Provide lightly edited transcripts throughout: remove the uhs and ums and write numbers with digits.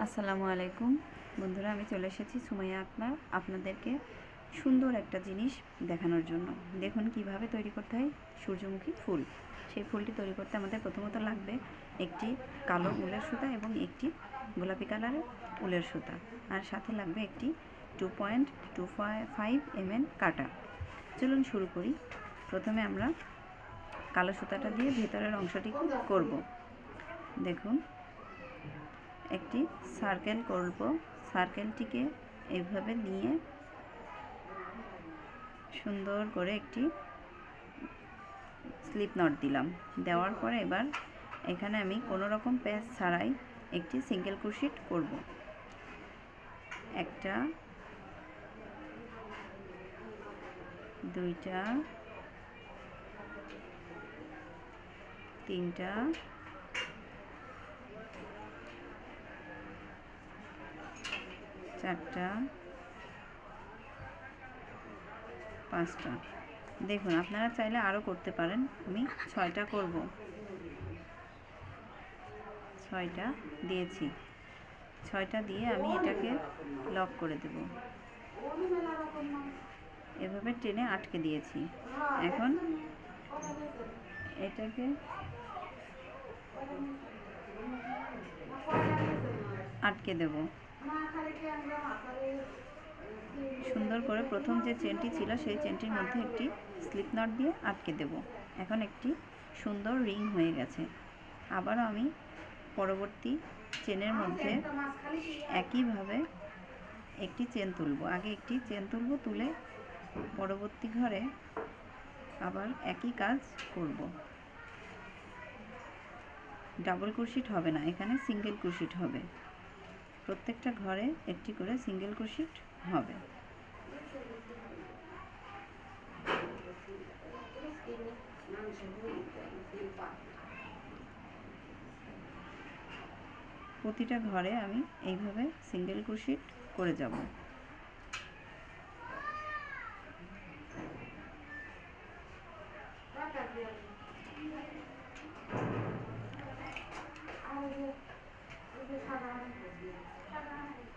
আসসালামু আলাইকুম বন্ধুরা, আমি চলে এসেছি সুমাইয়া আক্তার আপনাদেরকে সুন্দর একটা জিনিস দেখানোর জন্য। দেখুন কিভাবে তৈরি করতে হয় সূর্যমুখী ফুল। সেই ফুলটি তৈরি করতে আমাদের প্রথমত লাগবে একটি কালো উলের সুতা এবং একটি গোলাপি কালারের উলের সুতা, আর সাথে লাগবে একটি 2.25 mm কাটা। চলুন শুরু করি। প্রথমে আমরা কালো সুতাটা দিয়ে ভেতরের অংশটি করব। দেখুন, একটি সার্কেল করব। সার্কেলটিকে এইভাবে নিয়ে সুন্দর করে একটি স্লিপ নট দিলাম। দেওয়ার পরে এবার এখানে আমি কোনো রকম প্যাচ ছাড়াই একটি সিঙ্গেল ক্রোশেট করব। একটা, দুইটা, তিনটা, চারটা, পাঁচটা। দেখুন, আপনারা চাইলে আরও করতে পারেন। আমি 6টা করব। 6টা দিয়েছি। 6টা দিয়ে আমি এটাকে লক করে দেব। এভাবে টেনে আটকে দিয়েছি। এখন এটাকে আটকে দেব সুন্দর করে। প্রথম যে চেনটি ছিল সেই চেনটির মধ্যে একটি স্লিপ নট দিয়ে আটকে দেব। এখন একটি সুন্দর রিং হয়ে গেছে। আবারও আমি পরবর্তী চেনের মধ্যে একইভাবে একটি চেন তুলব। আগে একটি চেন তুলব, তুলে পরবর্তী ঘরে আবার একই কাজ করব। ডাবল ক্রোশেট হবে না, এখানে সিঙ্গেল ক্রোশেট হবে। প্রত্যেকটা ঘরে একটি করে সিঙ্গেল ক্রোশেট হবে। প্রতিটা ঘরে আমি এইভাবে সিঙ্গেল ক্রোশেট করে যাব।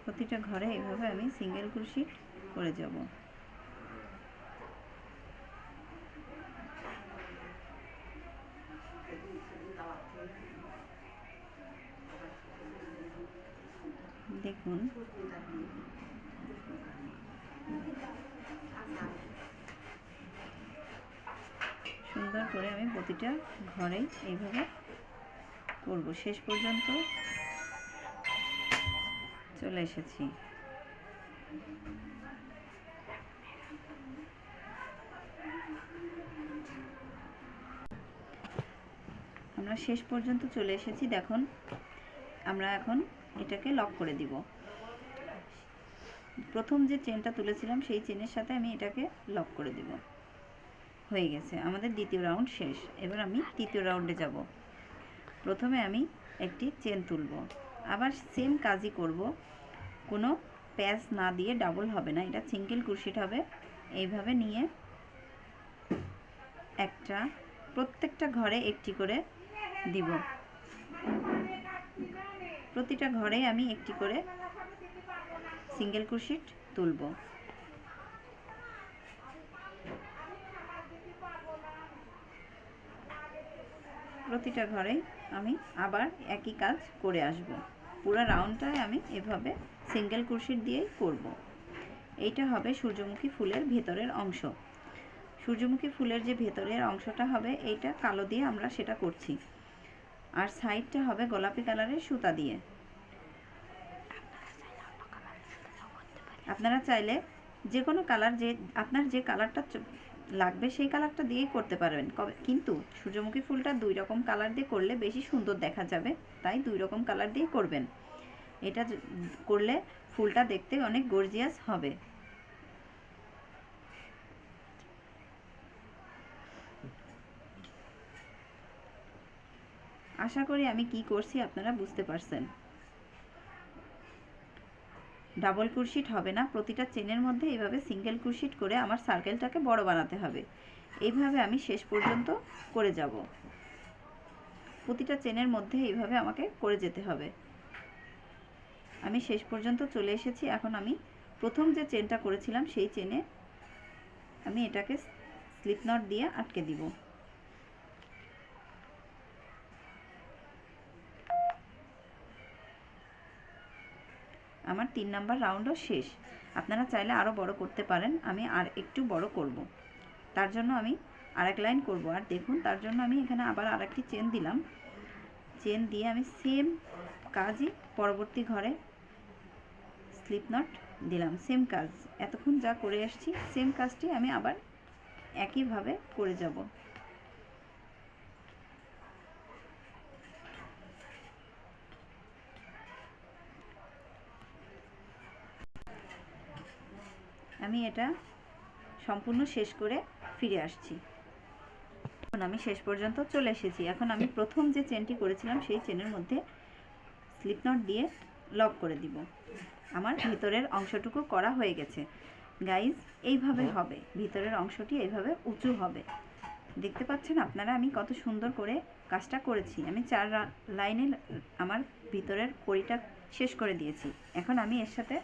প্রতিটা ঘরে এইভাবে আমি সিঙ্গেল ক্রোশেট করে যাব। দেখুন, সুন্দর করে আমি প্রতিটা ঘরেই এইভাবে করব। শেষ পর্যন্ত চলে এসেছি। আমরা শেষ পর্যন্ত চলে এসেছি। দেখুন, আমরা এখন এটাকে লক করে দিব। প্রথম যে চেনটা তুলেছিলাম সেই চেনের সাথে আমি এটাকে লক করে দিব। হয়ে গেছে, আমাদের দ্বিতীয় রাউন্ড শেষ। এবার আমি তৃতীয় রাউন্ডে যাব। প্রথমে আমি একটি চেন তুলব, আবার সেম কাজই করব। কোনো প্যাচ না দিয়ে, ডাবল হবে না, এটা সিঙ্গেল ক্রোশেট হবে। এইভাবে নিয়ে একটা, প্রত্যেকটা ঘরে একটি করে দিব। প্রতিটা ঘরে আমি একটি করে সিঙ্গেল ক্রোশেট তুলব। প্রতিটা ঘরেই আমি আবার একই কাজ করে আসব। পুরো রাউন্ডটায় আমি এভাবে সিঙ্গেল ক্রোশেট দিয়েই করব। এইটা হবে সূর্যমুখী ফুলের ভেতরের অংশ। সূর্যমুখী ফুলের যে ভেতরের অংশটা হবে, এইটা কালো দিয়ে আমরা সেটা করছি, আর সাইডটা হবে গোলাপি কালারের সুতা দিয়ে। আপনারা চাইলে যে কোনো কালার, যে আপনার যে কালারটা লাগবে সেই কালারটা দিয়েই করতে পারবেন। কিন্তু সূর্যমুখী ফুলটা 2 রকম কালার দিয়ে করলে বেশি সুন্দর দেখা যাবে, তাই 2 রকম কালার দিয়ে করবেন। এটা করলে ফুলটা দেখতে অনেক গর্জিয়াস হবে। আশা করি আমি কি করছি আপনারা বুঝতে পারছেন। ডাবল ক্রোশেট হবে না, প্রতিটা চেনের মধ্যে এইভাবে সিঙ্গেল ক্রোশেট করে আমার সার্কেলটাকে বড় বানাতে হবে। এইভাবে আমি শেষ পর্যন্ত করে যাব। প্রতিটা চেনের মধ্যে এইভাবে আমাকে করে যেতে হবে। আমি শেষ পর্যন্ত চলে এসেছি। এখন আমি প্রথম যে চেনটা করেছিলাম সেই চেনে আমি এটাকে স্লিপ নট দিয়ে আটকে দিব। আমার 3 নাম্বার রাউন্ডও শেষ। আপনারা চাইলে আরও বড় করতে পারেন, আমি আর একটু বড় করব। তার জন্য আমি আরেক লাইন করব। আর দেখুন, তার জন্য আমি এখানে আবার আরেকটি চেন দিলাম। চেন দিয়ে আমি সেম কাজই পরবর্তী ঘরে স্লিপ নট দিলাম। সেম কাজ, এতক্ষণ যা করে আসছি সেম কাজটি আমি আবার একইভাবে করে যাব। আমি এটা সম্পূর্ণ শেষ করে ফিরে আসছি। এখন আমি শেষ পর্যন্ত চলে এসেছি। এখন আমি প্রথম যে চেনটি করেছিলাম সেই চেনের মধ্যে স্লিপ নট দিয়ে লক করে দিব। আমার ভিতরের অংশটুকু করা হয়ে গেছে। গাইজ, এইভাবে হবে, ভিতরের অংশটি এইভাবে উঁচু হবে। দেখতে পাচ্ছেন আপনারা আমি কত সুন্দর করে কাজটা করেছি। আমি 4 লাইনে আমার ভিতরের কড়িটা শেষ করে দিয়েছি। এখন আমি এর সাথে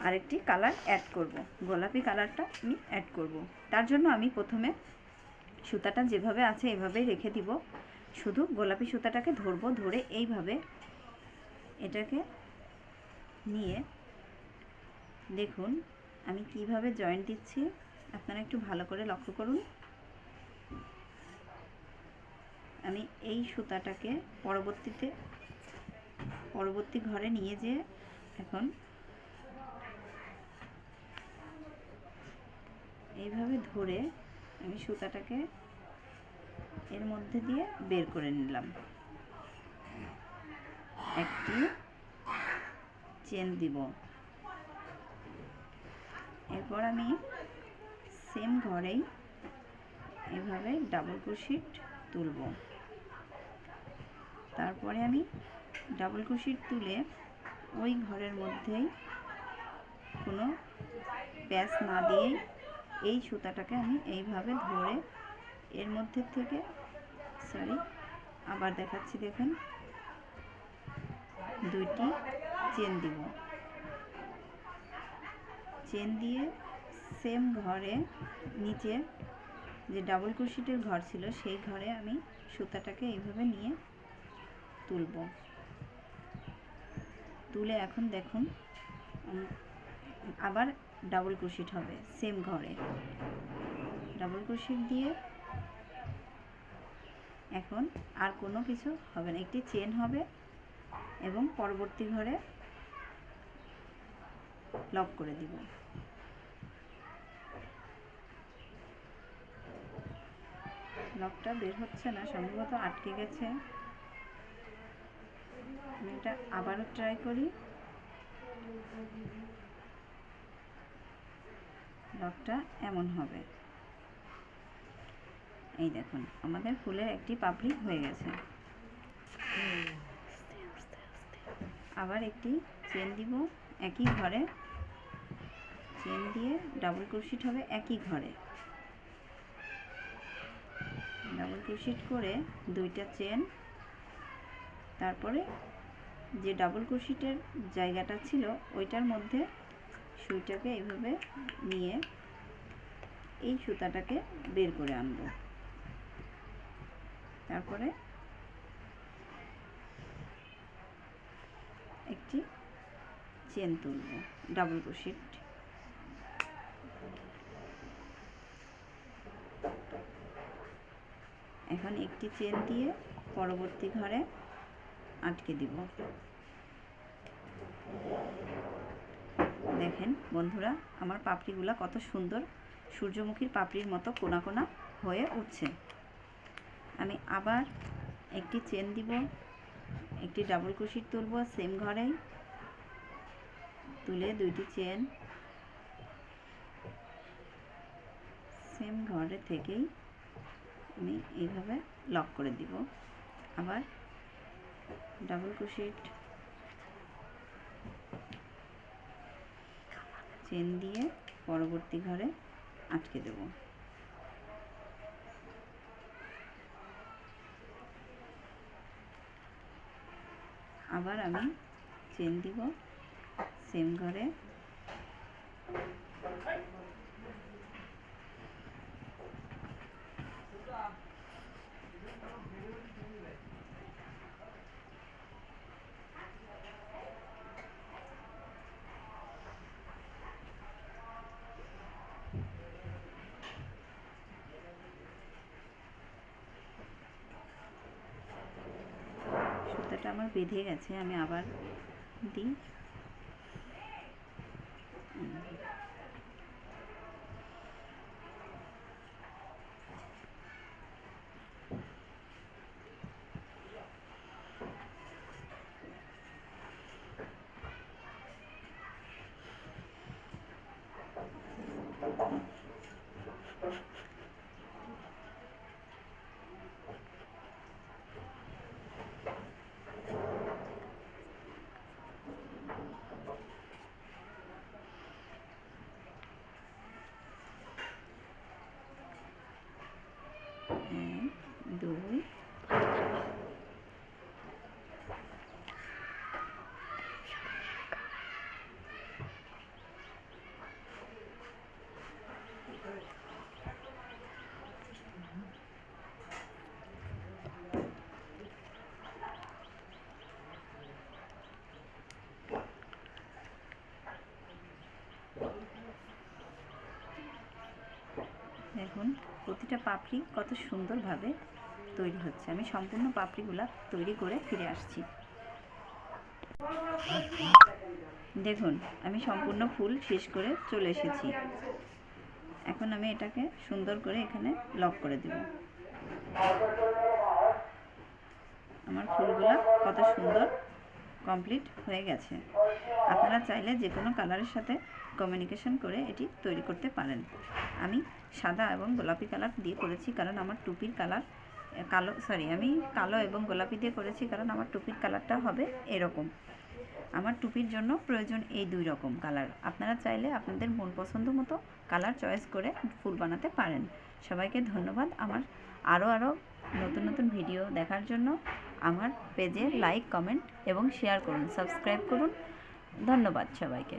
আরেকটি কালার অ্যাড করব, গোলাপি কালারটা আমি অ্যাড করব। তার জন্য আমি প্রথমে সুতাটা যেভাবে আছে এভাবেই রেখে দিব। শুধু গোলাপি সুতাটাকে ধরবো, ধরে এইভাবে এটাকে নিয়ে দেখুন আমি কিভাবে জয়েন্ট দিচ্ছি, আপনারা একটু ভালো করে লক্ষ্য করুন। আমি এই সুতাটাকে পরবর্তী ঘরে নিয়ে যেয়ে এখন এইভাবে ধরে আমি সুতাটাকে এর মধ্যে দিয়ে বের করে নিলাম। একটি চেন দিব। এরপর আমি সেম ঘরেই এভাবে ডাবল ক্রোশেট তুলব। তারপরে আমি ডাবল ক্রোশেট তুলে ওই ঘরের মধ্যেই কোনো প্যাচ না দিয়েই এই সুতাটাকে আমি এইভাবে ধরে এর মধ্যে থেকে আবার দেখাচ্ছি, দেখুন দুইটি চেন দিব। চেন দিয়ে সেম ঘরে নিচে যে ডাবল ক্রোশেটের ঘর ছিল সেই ঘরে আমি সুতাটাকে এইভাবে নিয়ে তুলব। তুলে এখন দেখুন আবার ডাবল ক্রোশেট হবে সেম ঘরে। ডাবল ক্রোশেট দিয়ে এখন আর কোনো কিছু হবে না, একটি চেন হবে এবং পরবর্তী ঘরে লক করে দিব। লকটা বের হচ্ছে না, সম্ভবত আটকে গেছে। আমি এটা আবারও ট্রাই করি। লকটা এমন হবে। এই দেখুন আমাদের ফুলের একটি পাপড়ি হয়ে গেছে। আবার একটি চেন দিব একই ঘরে, চেন দিয়ে ডাবল ক্রোশেট হবে একই ঘরে। ডাবল ক্রোশেট করে দুইটা চেন, তারপরে যে ডাবল ক্রোশেটের জায়গাটা ছিল ওইটার মধ্যে সুইটাকে এইভাবে নিয়ে এই সুতাটাকে বের করে আনব। তারপরে একটি চেন তুলব ডাবল ক্রোশেট। এখন একটি চেন দিয়ে পরবর্তী ঘরে আটকে দিব। দেখেন বন্ধুরা আমার পাপড়িগুলো কত সুন্দর সূর্যমুখীর পাপড়ির মতো কোনা কোনা হয়ে উঠছে। আমি আবার একটি চেন দিব, একটি ডাবল ক্রোশেট তুলব সেম ঘরেই, তুলে দুইটি চেন সেম ঘরে থেকেই আমি এইভাবে লক করে দিব। আবার ডাবল ক্রোশেট চেন দিয়ে পরবর্তী ঘরে আটকে দেব। আবার আমি চেন দিব সেম ঘরে সুতাটা আমার বেঁধে গেছে, আমি আবার দিই। দুই দেখুন প্রতিটা পাপড়ি কত সুন্দরভাবে তৈরি হচ্ছে। আমি সম্পূর্ণ পাপড়িগুলা তৈরি করে ফিরে আসছি। দেখুন আমি সম্পূর্ণ ফুল শেষ করে চলে এসেছি। এখন আমি এটাকে সুন্দর করে এখানে লক করে দেব। আমার ফুলগুলা কত সুন্দর কমপ্লিট হয়ে গেছে। আপনারা চাইলে যে কোনো কালারের সাথে কমিউনিকেশন করে এটি তৈরি করতে পারেন। আমি সাদা এবং গোলাপি কালার দিয়ে করেছি কারণ আমার টুপির কালার আমি কালো এবং গোলাপি দিয়ে করেছি কারণ আমার টুপির কালারটা হবে এরকম। আমার টুপির জন্য প্রয়োজন এই দুই রকম কালার। আপনারা চাইলে আপনাদের মন পছন্দ মতো কালার চয়েস করে ফুল বানাতে পারেন। সবাইকে ধন্যবাদ। আমার আরও নতুন নতুন ভিডিও দেখার জন্য আমার পেজে লাইক, কমেন্ট এবং শেয়ার করুন, সাবস্ক্রাইব করুন। ধন্যবাদ সবাইকে।